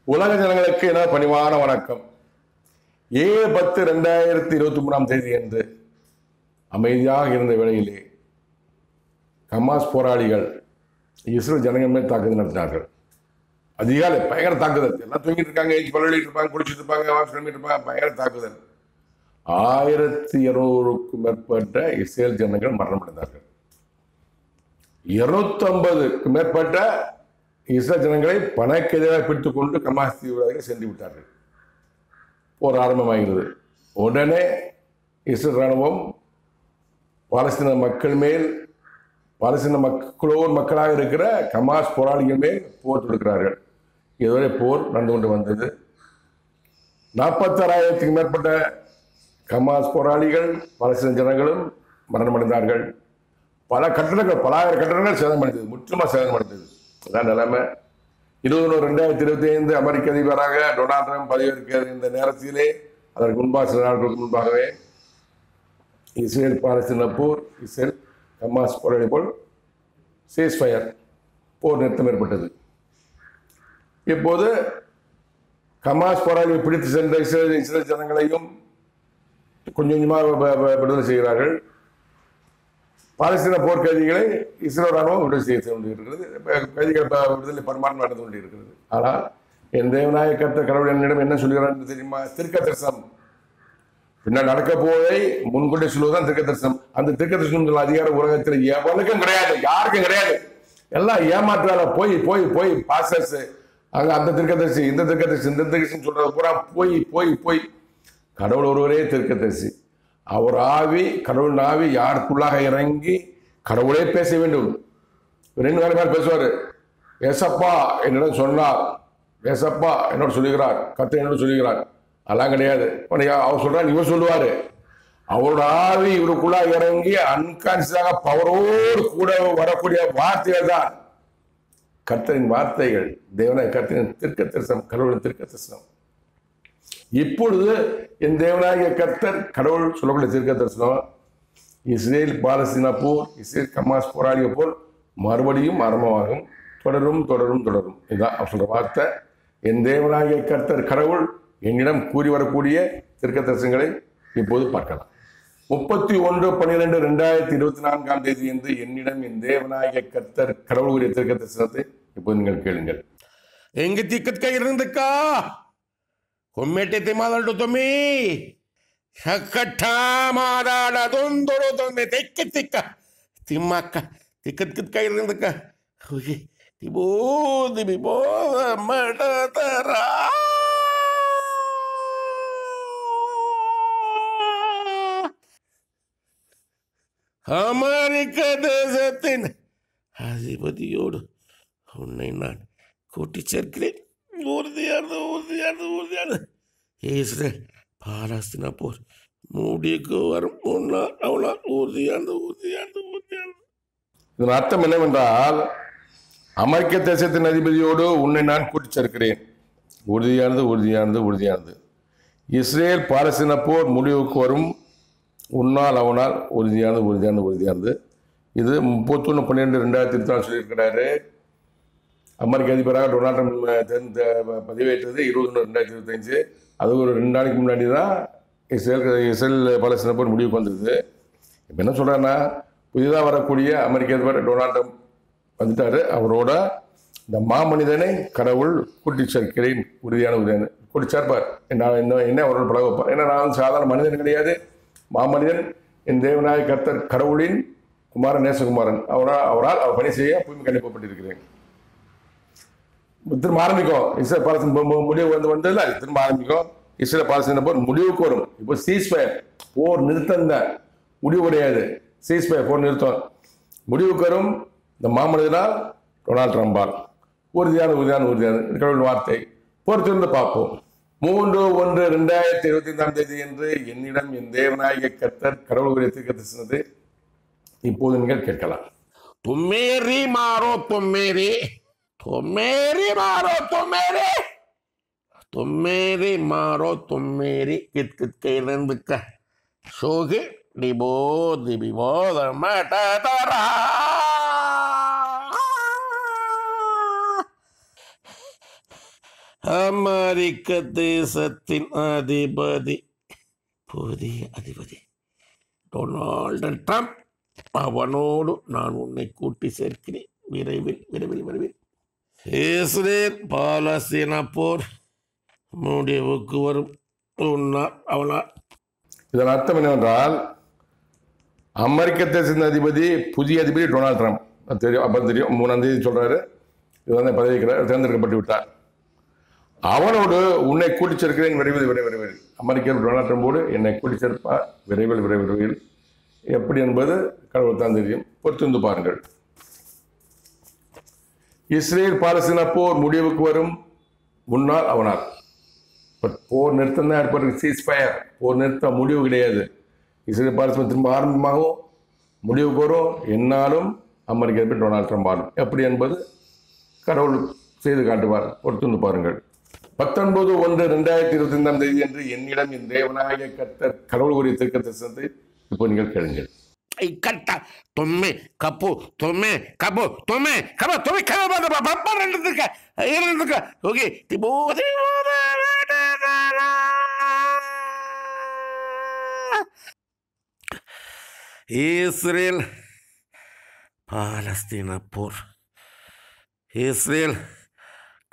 உலக ஜனங்களுக்கு என பணிவான வணக்கம். 7/10/2023 அன்று அமைதியாக இருந்த வேளையிலே ஹமாஸ் போராளிகள் இஸ்ரேல் ஜனங்கள் மேல் தாக்குதல் நடத்தினார்கள். அதிகாலை பயங்கர தாக்குதல். எல்லாம் தூங்கிட்டு இருக்காங்க, கொள்ளையிட்டு இருப்பாங்க, குடிச்சிட்டு இருப்பாங்க, கிளம்பிட்டு இருப்பாங்க. பயங்கர தாக்குதல். 1200க்கும் மேற்பட்ட இஸ்ரேல் ஜனங்கள் மரணமடைந்தார்கள். 250க்கும் மேற்பட்ட இஸ்ரேல் ஜனங்களை பணக்கு எதிராக பிடித்துக் கொண்டு ஹமாஸ் தீவிரவாதிகள் சென்று விட்டார்கள். போர் ஆரம்பமாகிறது. உடனே இஸ்ரேல் ராணுவம் பாலஸ்தீன மக்கள் மேல், பாலஸ்தீன மக்களாக இருக்கிற ஹமாஸ் போராளிகள் மேல் போர் தொடுக்கிறார்கள். இதுவரை போர் நடந்து கொண்டு வந்தது. 46,000க்கும் மேற்பட்ட ஹமாஸ் போராளிகள் பாலஸ்தீன ஜனங்களும் மரணமடைந்தார்கள். பல கட்டடங்கள், பல ஆயிரம் கட்டடங்கள் சேதமடைந்தது, முற்றிலுமாக சேதமடைந்தது. அதான் நிலைமை. 21/2025 அமெரிக்க அதிபராக டொனால்ட் ட்ரம்ப் பதவியேற்கிற இந்த நேரத்திலே, அதற்கு முன்பாக சில நாட்களுக்கு முன்பாகவே இஸ்ரேல் பாலஸ்தீன போர், இஸ்ரேல் ஹமாஸ் போராளி போல் சீஸ்ஃபயர் போர் நிறுத்தம் ஏற்பட்டது. இப்போது ஹமாஸ் போராளியை பிடித்து சென்ற இஸ்ரேல் ஜனங்களையும் கொஞ்சம் கொஞ்சமாக விடுதலை செய்கிறார்கள். பாலஸ்தீன போர் கைதிகளை இஸ்ரேல் ராணுவம் விடுதலை செய்ய கொண்டிருக்கிறது. கைதிகள் விடுதலை பரிமாற்றம் நடந்து கொண்டிருக்கிறது. ஆனால் என் தேவனாய கர்த்தர் கடவுள் என்னிடம் என்ன சொல்கிறார் தெரியுமா? திருக்க தரிசனம். பின்னால் நடக்க போவதை முன்கொண்டே சொல்வதுதான் திருக்க தரிசனம். அந்த திருக்க தரிசனம் அதிகார உலகத்தில் எவனுக்கும் கிடையாது, யாருக்கும் கிடையாது. எல்லாம் ஏமாற்றால போய் போய் போய் பாஸ்டர்ஸ் அங்க அந்த திருக்கதரிசி, இந்த திருக்கதரிசி, இந்த திருக்கதரிசின்னு சொல்றது பூரா போய் போய் போய். கடவுள் ஒருவரே திருக்கதரிசி. அவர் ஆவி, கடவுள் ஆவி யாருக்குள்ளாக இறங்கி கடவுளே பேச வேண்டும். 2 பேர் பேசுவார். ஏசப்பா என்னிடம் சொன்னார், ஏசப்பா என்னோட சொல்லுகிறார், கர்த்தர் என்னோட சொல்லுகிறார். அதெல்லாம் கிடையாது. அவர் சொல்றார், இவர் சொல்லுவாரு. அவரோட ஆவி இவருக்குள்ளாக இறங்கி அன்கான்சியஸாக பவரோடு கூட வரக்கூடிய வார்த்தைகள் தான் கர்த்தரின் வார்த்தைகள். தேவனாய கர்த்தரின் திருக்க தரிசனம், கடவுளின் திருக்க தரிசனம். இப்பொழுது என் தேவனாகிய கர்த்தர் கடவுள் சொல்லக்கூடிய திருக்க தரிசனம் இஸ்ரேல் பாலஸ்தீனா போர், இஸ்ரேல் ஹமாஸ் போராளிய போர் மறுபடியும் ஆரம்பமாகும். தொடரும் தொடரும் தொடரும். இதுதான் அவர் சொல்ற வார்த்தை. என் தேவனாகிய கர்த்தர் கடவுள் என்னிடம் கூறி வரக்கூடிய திருக்க தரிசனங்களை இப்போது பார்க்கலாம். 31/12/2024 என்று என்னிடம் என் தேவனாகிய கர்த்தர் கடவுள் கூறிய திருக்க தரிசனத்தை இப்போது நீங்கள் கேளுங்கள். எங்க திக்கத்கா இருந்துக்கா கொம்மெட்டை மாதாடு தொம்மி சக்கட்டா மாதாட தொந்தொரு தொಮ್ಮೆ தெக்க திக்க திம்மாக்க திக்கத்கா இருந்துக்கா திபோதி விபோத மடதரா அமெரிக்க தேசத்தின் அதிபதியோடு உன்னை நான் கூட்டி சேர்க்கிறேன். உறுதியானது உறுதியானது உறுதியானது. இஸ்ரேல் பாலஸ்தீன போர் முடிக்கு வரும் முன்னால் அவளால் உறுதியானது உறுதியானது உறுதியானது. இதன் அர்த்தம் என்னவென்றால், அமெரிக்க தேசத்தின் அதிபதியோடு உன்னை நான் கூட்டி சேர்க்கிறேன். உறுதியானது உறுதியானது உறுதியானது. இஸ்ரேல் பாலஸ்தீன போர் முடிவுக்கு வரும் உன்னால் அவனால் உறுதியானது உறுதியானது உறுதியானது. இது 31/12/2024 சொல்லியிருக்கிறாரு. அமெரிக்க அதிபராக டொனால்ட் ட்ரம்ப் பதிவேற்றது 20/2025. அது ஒரு 2 நாளைக்கு முன்னாடி தான் இஸ்ரேல் பாலஸ்தீன போர் முடிவுக்கு வந்தது. இப்போ என்ன சொல்கிறாருன்னா, புதிதாக வரக்கூடிய அமெரிக்க அதிபர் டொனால்ட் ட்ரம்ப் வந்துட்டார். அவரோட இந்த மாமனிதனை கடவுள் கூட்டி சேர்க்கிறேன். உறுதியான உறுதியான கூட்டி சேர்ப்பார். என்ன அவரோட பழக வைப்பார். ஏன்னா நான் வந்து சாதாரண மனிதன் கிடையாது, மாமனிதன். என் தேவனாய கர்த்தர் கடவுளின் குமாரன், நேசகுமாரன். அவரால் அவர் பணி செய்ய பூமிக்கு அனுப்பப்பட்டிருக்கிறேன். திரும்ப ஆரம்பிக்கும். இஸ்ரேல் பாலஸ்தீன முடிவு வந்ததில்ல, திரும்ப ஆரம்பிக்கும். இஸ்ரேல் பாலஸ்தீன போர் முடிவுக்கு வரும். இப்போ சீஸ்ஃபயர் போர் நிறுத்தம் தான், முடிவு கிடையாது. சீஸ்ஃபயர் போர் நிறுத்தம் முடிவுக்கு வரும். இந்த மாமனிதனால் டொனால்ட் ட்ரம்பால் உறுதியான உறுதியான உறுதியான கடவுள் வார்த்தை. பொறுத்திருந்து பார்ப்போம். 3/1/2025 என்று என்னிடம் என் தேவனாகிய கர்த்தர் கடவுள் கூறிய திருக்க தரிசனத்தை இப்போது நீங்கள் கேட்கலாம். தும்மேரி மாறோ தும்மேரி तुमेरी मारो तुमेरी तुमेरी मारो तुमेरी कित कित के नंद का शोगे डिबो दिबो मटा तरा அமெரிக்க தேசத்தின் அதிபதி, புதிய அதிபதி டொனால்டு ட்ரம்ப். அவனோடு நான் உன்னை கூட்டி சேர்க்கிறேன். விரைவில் விரைவில் விரைவில். இஸ்ரேல் பாலஸ்தீன போர் முடிவுக்கு வரும். அவனால் இதன் அர்த்தம் என்னவென்றால், அமெரிக்க தேசத்தின் அதிபதி புதிய அதிபதி டொனால்டு ட்ரம்ப். தெரியும், அப்போ தெரியும். 3ஆம் தேதி சொல்றாரு, இது வந்து பதவிக்கு தேர்ந்தெடுக்கப்பட்டு விட்டார். அவனோடு உன்னை கூட்டி சேர்க்கிறேன் விரைவில் விரைவில் விரைவில். அமெரிக்க டொனால்டு ட்ரம்போடு என்னை கூட்டி சேர்ப்பார் விரைவில் விரைவில் விரைவில். எப்படி என்பது கடவுள் தான் தெரியும். பொறுத்திருந்து பாருங்கள். இஸ்ரேல் பாலஸ்தீன போர் முடிவுக்கு வரும். முன்னால் அவனால் போர் நிறுத்தம் தான் ஏற்பட்டு சீஸ்ஃபயர். போர் நிறுத்தம் முடிவு கிடையாது. இஸ்ரேல் பாலஸ்தீன திரும்ப ஆரம்பமாகவும் முடிவுக்கு வரும். என்னாலும் அமெரிக்க டொனால்டு ட்ரம்ப் ஆளும். எப்படி என்பது கடவுள் செய்து காட்டுவார். பொறுத்திருந்து பாருங்கள். 19/1/2025 அன்று என்னிடம் என் தேவனாகிய கர்த்தர் கடவுள் கூறிய தீர்க்கதரிசனத்தை இப்போ நீங்கள் கேளுங்கள். தொம்மே கப்பு தொம்மே கப்பு தொம்மே கப தொம்மே கப இருந்துக்க ஓகே. இஸ்ரேல் பாலஸ்தீன போர், இஸ்ரேல்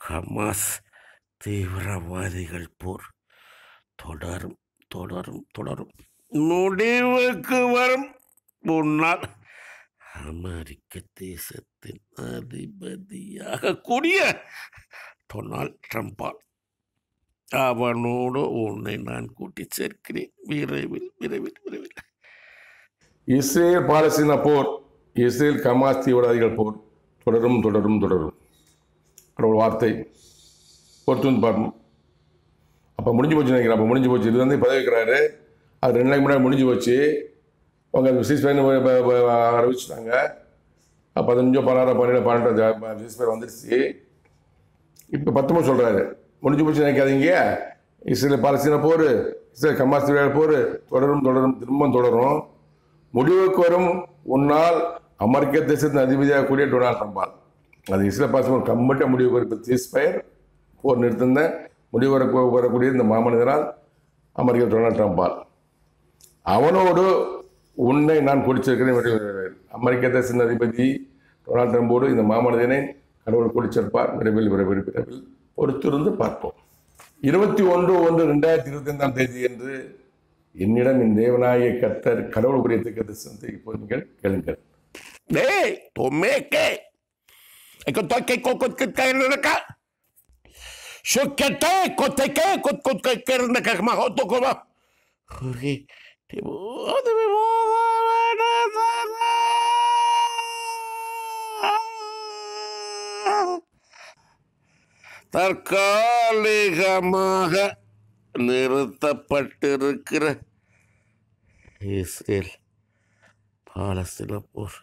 ஹமாஸ் தீவிரவாதிகள் போர் தொடரும் தொடரும் தொடரும். முடிவுக்கு வரும். முன்னால் அமெரிக்க தேசத்தின் அதிபதியாக கூடிய டொனால்டு ட்ரம்பால். அவனோடு உன்னை நான் கூட்டி சேர்க்கிறேன் விரைவில் விரைவில் விரைவில். இஸ்ரேல் பாலஸ்தீன போர், இஸ்ரேல் ஹமாஸ் தீவிரவாதிகள் போர் தொடரும் தொடரும் தொடரும். கடவுள் வார்த்தை. பொறுத்து வந்து பார்க்கணும். அப்போ முடிஞ்சு போச்சு நினைக்கிறேன். அப்போ முடிஞ்சு போச்சு. இது வந்து பதவி வைக்கிறாரு. அது 2 நாளைக்கு முன்னாடி முடிஞ்சு போச்சு. அவங்க சீஸ்ஃபயர் அறிவிச்சிட்டாங்க. 15 16 12 சீஸ்ஃபயர் வந்துருச்சு. இப்போ 19 சொல்கிறாரு. முடிஞ்சு போச்சு நினைக்காதீங்க. இஸ்ரேல் பாலஸ்தீன போர், இஸ்ரேல் ஹமாஸ் தீவிரவாதிகள் போர் தொடரும் தொடரும் திரும்பவும் தொடரும். முடிவுக்கு வரும். உன்னால் அமெரிக்க தேசத்தின் அதிபதியாக கூடிய டொனால்டு ட்ரம்பால். அது இஸ்ரேல் பாலஸ்தீன கம்ப்ளீட்டாக முடிவுக்கு வரும். சீஸ்ஃபயர் போர் நிறுத்தின முடிவு வரக்கூடிய இந்த மாமனிதனால் அமெரிக்க டொனால்டு ட்ரம்பால். அவனோடு உன்னை நான் குடிச்சிருக்கிறேன். அமெரிக்க தேசத்தின் அதிபதி டொனால்டு ட்ரம்போடு இந்த மாமனிதனை கடவுள் குடிச்சிருப்பார் விரைவில் விரைவில் விரைவில். பொறுத்திருந்து பார்ப்போம். 21/1/2025 அன்று என்னிடம் என் தேவனாகிய கர்த்தர் கடவுள் கூறிய தீர்க்கதரிசனத்தை இப்போ நீங்கள் கேளுங்கள். தற்காலிகமாக நிறுத்தப்பட்டிருக்கிற இஸ்ரேல் பாலஸ்தீன போர்,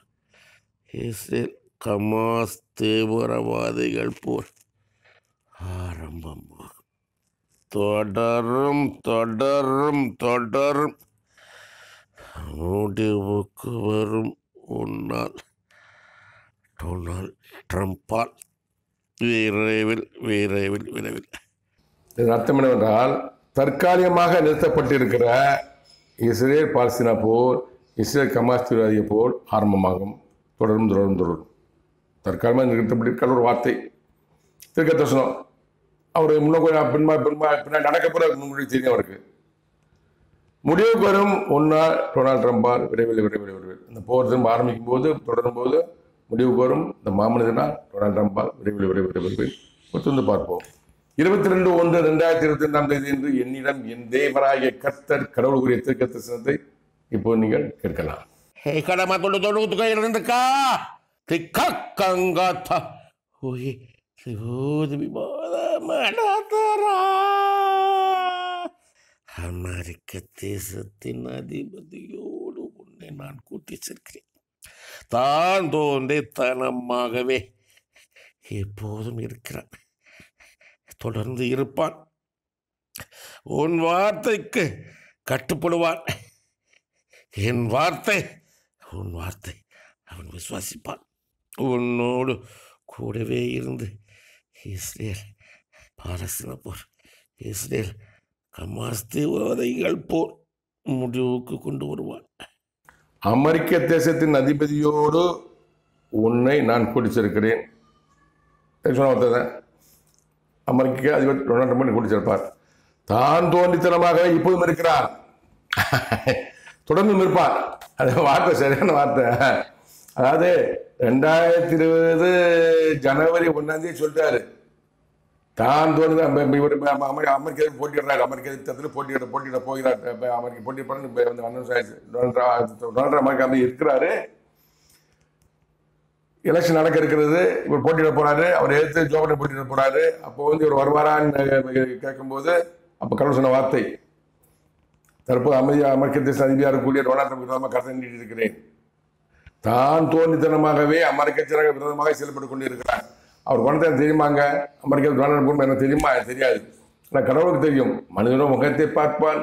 இஸ்ரேல் ஹமாஸ் தீவிரவாதிகள் போர் ஆரம்பமாகும். தொடரும் தொடரும் தொடரும். முடிவுக்கு வரும். உன்னால் டொனால்டு ட்ரம்பால் விரைவில் விரைவில் விரைவில். இதன் அர்த்தம் என்னவென்றால், தற்காலிகமாக நிறுத்தப்பட்டிருக்கிற இஸ்ரேல் பாலஸ்தீன போர், இஸ்ரேல் ஹமாஸ் தீவிரவாதிய போர் ஆரம்பமாகும். தொடரும் தொடரும் தொடரும். தற்காலிகமாக நிறுத்தப்பட்டிருக்கிற ஒரு வார்த்தை தீர்க்கதரிசனம். அவர் இன்னும் கொஞ்சம் பின்னாடி நடக்க போகிற தெரியும் அவருக்கு. முடிவுக்கு வரும். ஒன்றால் டொனால்டு ட்ரம்பால் விரைவில் விரைவில் விரைவில். இந்த போர் திரும்ப ஆரம்பிக்கும் போது தொடரும் போது முடிவுக்கு வரும். இந்த மாமனிதனால் டொனால்டு ட்ரம்பால் விரைவில் விரைவில் விரைவில். பொறுத்து பார்ப்போம். 22/1/2025 அன்று என்னிடம் என் தேவனாகிய கர்த்தர் கடவுள் கூறிய தீர்க்கதரிசனத்தை இப்போ நீங்கள் கேட்கலாம். அமெரிக்க தேசத்தின் அதிபதியோடு உன்னை நான் கூட்டி சேர்க்கிறேன். தான் தோன்றித்தனமாகவே எப்போதும் இருக்கிறான், தொடர்ந்து இருப்பான், உன் வார்த்தைக்கு கட்டுப்படுவான். என் வார்த்தை உன் வார்த்தை அவன் விசுவாசிப்பான். உன்னோடு கூடவே இருந்து இஸ்ரேல் பாலஸ்தீன போர், இஸ்ரேல் ஹமாஸ் தீவிரவாதிகள் போர் முடிவுக்கு கொண்டு வருவார். அமெரிக்க தேசத்தின் அதிபதியோடு உன்னை நான் கூட்டிச்சிருக்கிறேன். சொன்ன அமெரிக்க அதிபர் டொனால்ட் ட்ரம்ப் கூட்டிச்சிருப்பார். தான் தோன்றித்தனமாக இப்போதும் இருக்கிறார், தொடர்ந்தும் இருப்பார். அது வார்த்தை சரியான வார்த்தை. அதாவது 2020 ஜனவரி 1 சொல்லிட்டாரு, தான் தோணுது அமெரிக்க போட்டிடுறாரு, அமெரிக்க தேர்தலில் போட்டியிட போகிறார், அமெரிக்க போட்டியிட அமெரிக்கா இருக்கிறாரு. எலெக்ஷன் நடக்க இருக்கிறது, இவர் போட்டியிட போறாரு, அவர் எதிர்த்து ஜோ பைடன் போட்டியிட போறாரு. அப்போ இவர் வருவாரான்னு கேட்கும்போது அப்போ கடவுள் சொன்ன வார்த்தை, தற்போது அமெரிக்க தேச அதிபதியாக இருக்கக்கூடிய டொனால்ட் ட்ரம்ப் விரோதமாக கருத்தை நீட்டி இருக்கிறேன். தான் தோன்றித்தனமாகவே அமெரிக்க ஜனங்கள் விரோதமாக செயல்பட்டு கொண்டு இருக்கிறார். அவர் குணத்தை தெரியுமாங்க? அமெரிக்க டொனால்ட் ட்ரம்ப் எனக்கு தெரியுமா? தெரியாது. ஆனால் கடவுளுக்கு தெரியும். மனிதனோ முகத்தை பார்ப்பான்,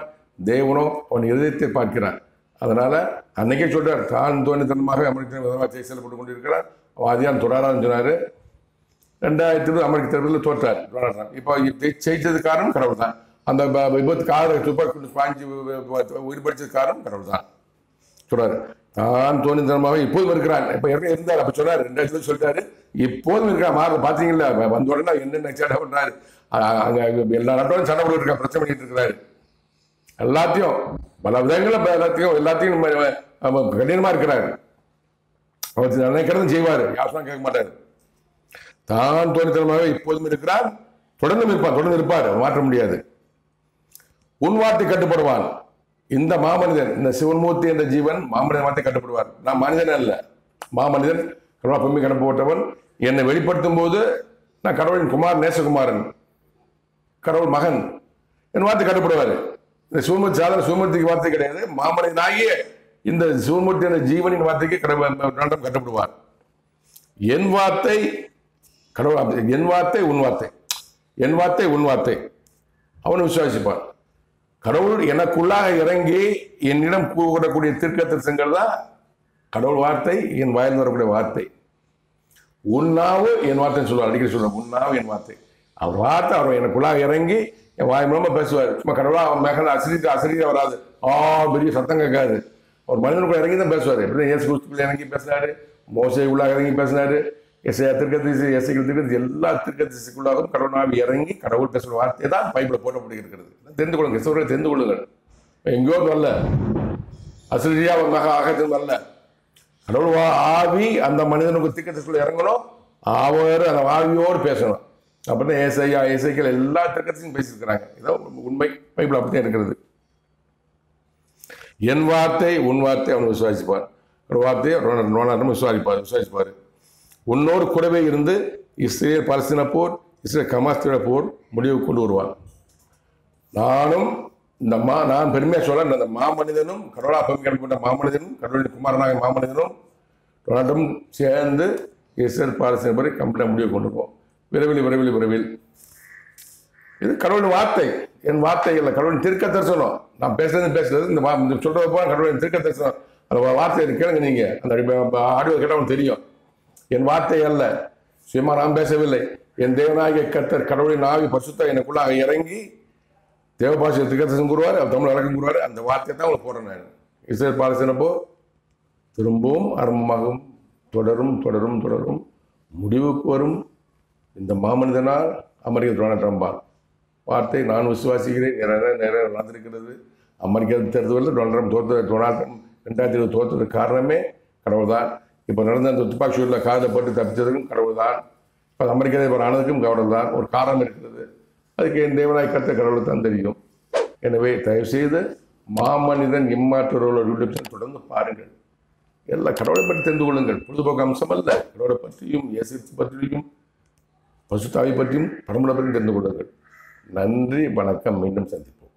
தேவனோ அவன் இருதயத்தை பார்க்கிறான். அதனால அன்னைக்கே சொல்றார், தான் தோன்றித்தனமாக அமெரிக்க விரோதமாக செயல்பட்டு கொண்டு இருக்கிறார். வாதியான் தொடரான்னு சொன்னார். 2020 அமெரிக்க தேர்தலில் தோற்றார் டொனால்ட் ட்ரம்ப். இப்போ ஜெயிச்சது காரணம் கடவுள் தான். அந்த விபத்து கார துப்பாக்கி பாஞ்சு உயிர் படிச்சது காரணம் கடவுள் தான் சொல்றாரு. தான் தோன்றித்தனமாக இப்போதும் இருக்கிறான். இப்போ இருந்தார், அப்போ சொன்னார் 2020 சொல்லிட்டாரு, இப்போதும் இருக்கிறான். மாறுது பார்த்தீங்களா? வந்த உடனே என்னென்ன சண்டை பண்றாரு, எல்லா நாட்டோடும் சண்டை போட்டு இருக்கா, பிரச்சனை பண்ணிட்டு இருக்கிறாரு. எல்லாத்தையும் பல விதங்களில் எல்லாத்தையும் கடினமா இருக்கிறாரு. அவர் நினைக்கிறதும் செய்வார், யாரும் கேட்க மாட்டார். தான் தோன்றித்தனமாக இப்போதும் இருக்கிறார், தொடர்ந்து இருப்பார், மாற்ற முடியாது. உன் வார்த்தை கட்டுப்படுவான். இந்த மாமனிதன், இந்த சிவன்மூர்த்தி என்ற ஜீவன் மாமனிதன் வார்த்தை கட்டுப்படுவார். நான் மனிதன் அல்ல, மாமனிதன், கடவுள் பொம்மை கட்டுப்பட்டவன். என்னை வெளிப்படுத்தும் போது நான் கடவுளின் குமார், நேசகுமாரன், கடவுள் மகன், என் வார்த்தை கட்டுப்படுவார். இந்த சிவமூர்த்தி சாதாரண சிவமூர்த்திக்கு வார்த்தை கிடையாது, மாமனிதனாகிய இந்த சிவமூர்த்தி என்ற ஜீவனின் வார்த்தைக்கு கடவுள் கட்டுப்படுவார். என் வார்த்தை கடவுள், என் வார்த்தை உன் வார்த்தை, என் வார்த்தை உன் வார்த்தை, அவனை விசுவாசிப்பான். கடவுள் எனக்குள்ளாக இறங்கி என்னிடம் கூறக்கூடிய தீர்க்கதரிசனங்கள் தான் கடவுள் வார்த்தை, என் வாயில் வரக்கூடிய வார்த்தை. உன்னாவு என் வார்த்தைன்னு சொல்லுவார், அடிக்கடி சொல்லுவார், உன்னாவு என் வார்த்தை. அவர் வார்த்தை அவர் எனக்குள்ளாக இறங்கி என் வாய் மூலமா பேசுவார். சும்மா கடவுளா மேகல அசிரியா வராது, பெரிய சத்தம் கேட்காது. ஒரு மனிதனுக்குள்ள இறங்கி தான் பேசுவார். எப்படி இயேசு கிறிஸ்துக்குள்ள இறங்கி பேசினாரு, மோசே உள்ளாக இறங்கி பேசினாரு, எல்லா தீர்க்கதரிசிக்குள்ளாகவும் கடவுள் இறங்கி கடவுள் பேசுகிற வார்த்தை தான் பைபிள போடப்பட்டு இருக்கிறது. தெரிந்து கொள்ளுங்க, கிறிஸ்தவர்களை தெரிந்து கொள்ளுங்கள். எங்கேயோ வரல, அசிரியா ஆகத்தின் வரல. கடவுள் ஆவி அந்த மனிதனுக்கு தீர்க்கதரிசிக்குள்ள இறங்கணும், அவர் அந்த ஆவியோடு பேசணும். அப்பதான் ஏசைகள் எல்லா தீர்க்கதரிசியும் பேசியிருக்கிறாங்க. இதான் உண்மை, பைபிள் அப்படித்தான் இருக்கிறது. என் வார்த்தை உன் வார்த்தை அவனை விசுவாசிப்பார், வார்த்தையை விசுவாசிப்பார். உன்னோடு கூடவே இருந்து இஸ்ரேல் பாலஸ்தீன போர், இஸ்ரேல் ஹமாஸ் போர் முடிவு கொண்டு வருவான். நானும் நான் பெருமையா சொல்ல, இந்த மாமனிதனும் கடவுளா பங்கெடுக்கப்பட்ட மாமனிதனும் கடவுளின் குமாரனாக மாமனிதனும் டொனால்டும் சேர்ந்து இஸ்ரேல் பாலஸ்தீன போரை கம்ப்ளீட்டாக முடிவு கொண்டு வருவோம். விரைவில். இது கடவுளின் வார்த்தை, என் வார்த்தை இல்லை, கடவுளின் தீர்க்க தரிசனம். நான் பேசுறது இந்த சொல்றது போல கடவுளின் தீர்க்க தரிசனம். அந்த வார்த்தையை கேளுங்க, நீங்க அந்த ஆடியோ கேட்டவங்க தெரியும். என் வார்த்தை அல்ல, சுயமா நான் பேசவில்லை. என் தேவனாகிய கர்த்தர் கடவுளின் ஆவி பரிசுத்த எனக்குள்ளாக இறங்கி தேவபாஷை தீர்க்கதரிசனம் கூறுவார், தமிழ் வழக்கம் கூறுவார். அந்த வார்த்தையை தான் அவங்க போடுறேன் நான். இஸ்ரேல் பாலஸ்தீனப்போ திரும்பவும் ஆரம்பமாகும், தொடரும் முடிவுக்கு வரும். இந்த மாமனிதனால் அமெரிக்க டொனால்ட் ட்ரம்பால் வார்த்தை நான் விசுவாசிக்கிறேன். நிறைய நடந்திருக்கிறது. அமெரிக்க தேர்தலில் டொனால்ட் ட்ரம்ப் 2020 தோற்றதுக்கு காரணமே கடவுள் தான். இப்போ நடந்த அந்த துப்பாக்கி சூழலில் காதப்பட்டு தப்பிச்சதுக்கும் கடவுள் தான். இப்போ அமெரிக்க அதிபர் ஆனதுக்கும் கடவுள் தான். ஒரு காரணம் இருக்கிறது, அதுக்கு என் தேவனாய் கர்த்தர் கடவுள் தான் தெரியும். எனவே தயவுசெய்து மாமனிதன் இம்மாற்றோட யூடியூப் தொடர்ந்து பாருங்கள். எல்லா கடவுளை பற்றி தெரிந்து கொள்ளுங்கள். பொழுதுபோக்கு அம்சம் அல்ல, கடவுளை பற்றியும் இயேசு பற்றியும் பசுத்தாவை பற்றியும் பரம்பரை பற்றியும் தெரிந்து கொள்ளுங்கள். நன்றி, வணக்கம். மீண்டும் சந்திப்போம்.